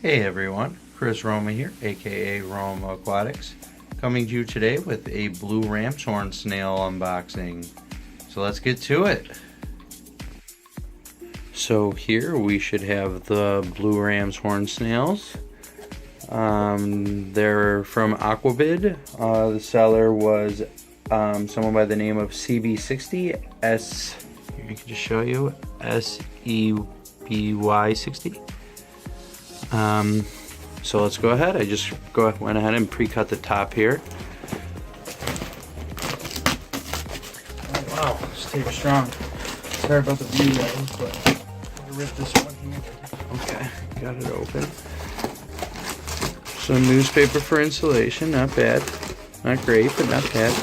Hey everyone, Chris Roma here, aka Roma Aquatics, coming to you today with a blue Ramshorn Snail unboxing. So let's get to it. So here we should have the blue Ramshorn Snails. They're from Aquabid. The seller was someone by the name of CB60 S. Here, I can just show you SEBY60. So let's go ahead. I just went ahead and pre-cut the top here. Oh wow, this tape's strong. Sorry about the view guys, but I'm gonna rip this one here. Okay, got it open. Some newspaper for insulation, not bad. Not great, but not bad.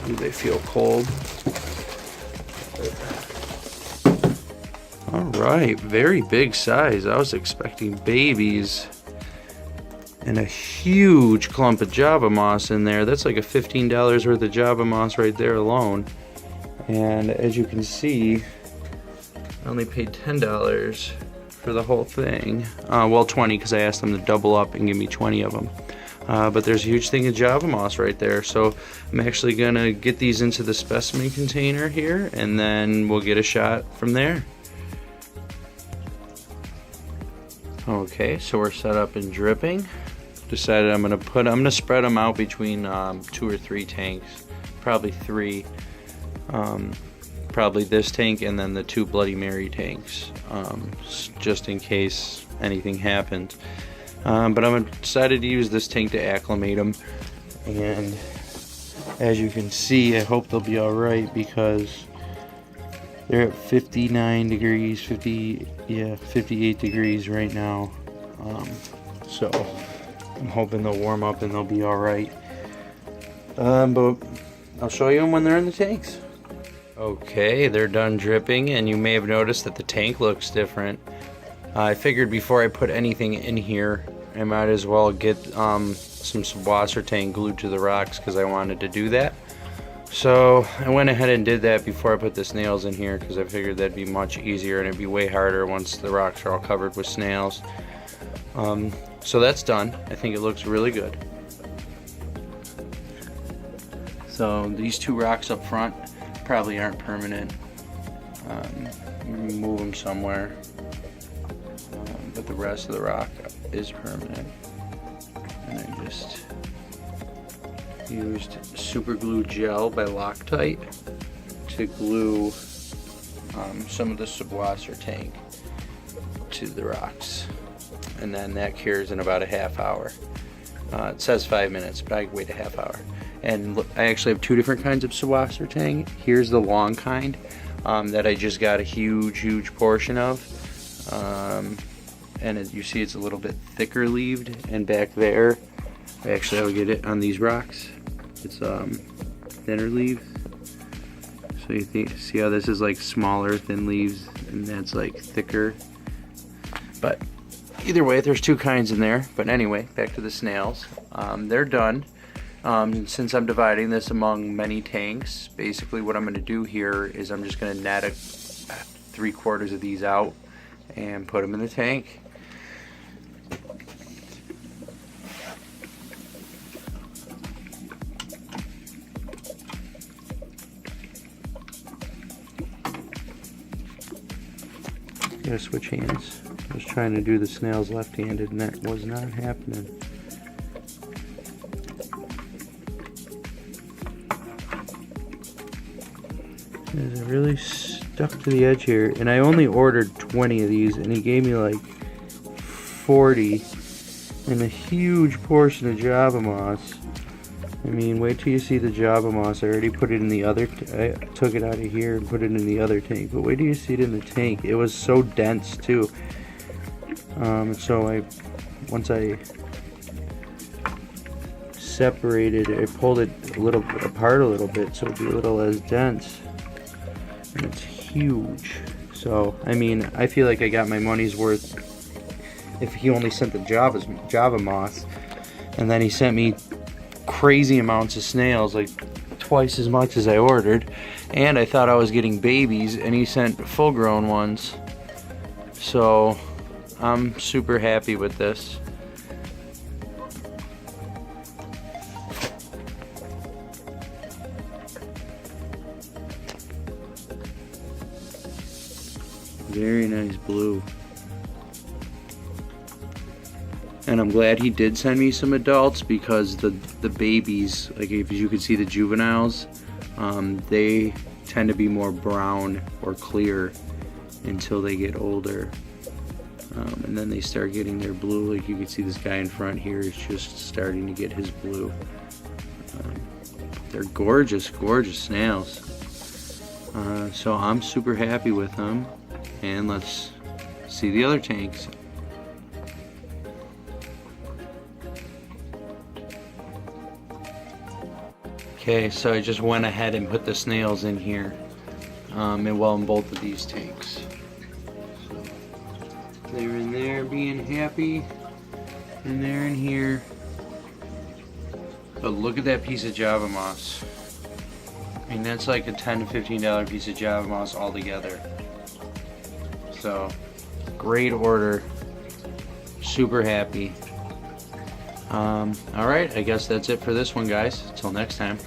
Do they feel cold? Alright, very big size. I was expecting babies. And a huge clump of Java moss in there. That's like a $15 worth of Java moss right there alone. And as you can see, I only paid $10 for the whole thing. Well, 20 because I asked them to double up and give me 20 of them. But there's a huge thing of Java moss right there. So I'm actually gonna get these into the specimen container here, and then we'll get a shot from there. Okay, so we're set up and dripping. Decided I'm gonna spread them out between 2 or 3 tanks, probably 3. Probably this tank and then the 2 Bloody Mary tanks, just in case anything happens. But I'm decided to use this tank to acclimate them, and as you can see, I hope they'll be all right because they're at 59 degrees, 58 degrees right now. So I'm hoping they'll warm up and they'll be all right. But I'll show you them when they're in the tanks. Okay, they're done dripping, and you may have noticed that the tank looks different. I figured before I put anything in here, I might as well get some Subwassertang glued to the rocks because I wanted to do that. So I went ahead and did that before I put the snails in here because I figured that'd be much easier and it'd be way harder once the rocks are all covered with snails. So that's done. I think it looks really good. So these 2 rocks up front probably aren't permanent. Move them somewhere. But the rest of the rock is permanent. And I just used super glue gel by Loctite to glue some of the Subwassertang to the rocks, and then that cures in about a half hour. It says 5 minutes, but I wait a half hour. And look, I actually have 2 different kinds of Subwassertang. Here's the long kind that I just got a huge portion of, and as you see, it's a little bit thicker leaved, and back there actually I'll get it on these rocks. It's thinner leaves. So you see how this is like smaller thin leaves, and that's like thicker. But either way, there's 2 kinds in there. But anyway, back to the snails. They're done. Since I'm dividing this among many tanks, basically what I'm going to do here is I'm just going to net 3/4 of these out and put them in the tank. Gotta switch hands. I was trying to do the snails left-handed and that was not happening. It's really stuck to the edge here, and I only ordered 20 of these and he gave me like 40 and a huge portion of Java moss. I mean, wait till you see the Java moss. I already put it in the other, I took it out of here and put it in the other tank, but wait till you see it in the tank. It was so dense too. So once I separated it, I pulled it apart a little bit so it'd be a little less dense. And it's huge. So, I mean, I feel like I got my money's worth if he only sent the Java moss, and then he sent me crazy amounts of snails, like twice as much as I ordered, and I thought I was getting babies and he sent full grown ones. So I'm super happy with this. Very nice blue. And I'm glad he did send me some adults, because the babies, like if you can see the juveniles, they tend to be more brown or clear until they get older. And then they start getting their blue. Like you can see this guy in front here is just starting to get his blue. They're gorgeous, gorgeous snails. So I'm super happy with them. And let's see the other tanks. Okay, so I just went ahead and put the snails in here, and well, in both of these tanks. So they're in there being happy, and they're in here. But look at that piece of Java moss. I mean, that's like a $10 to $15 piece of Java moss altogether. So, great order. Super happy. Alright, I guess that's it for this one, guys. Until next time.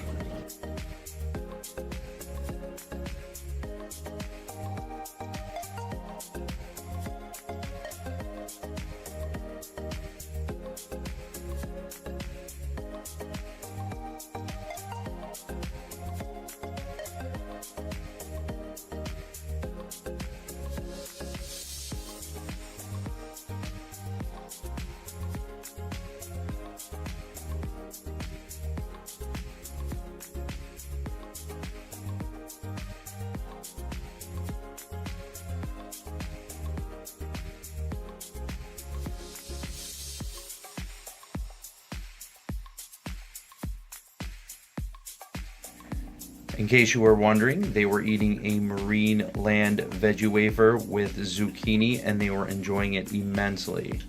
In case you were wondering, they were eating a marine land veggie wafer with zucchini, and they were enjoying it immensely.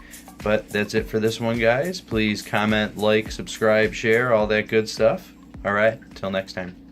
But that's it for this one, guys. Please comment, like, subscribe, share, all that good stuff. All right, till next time.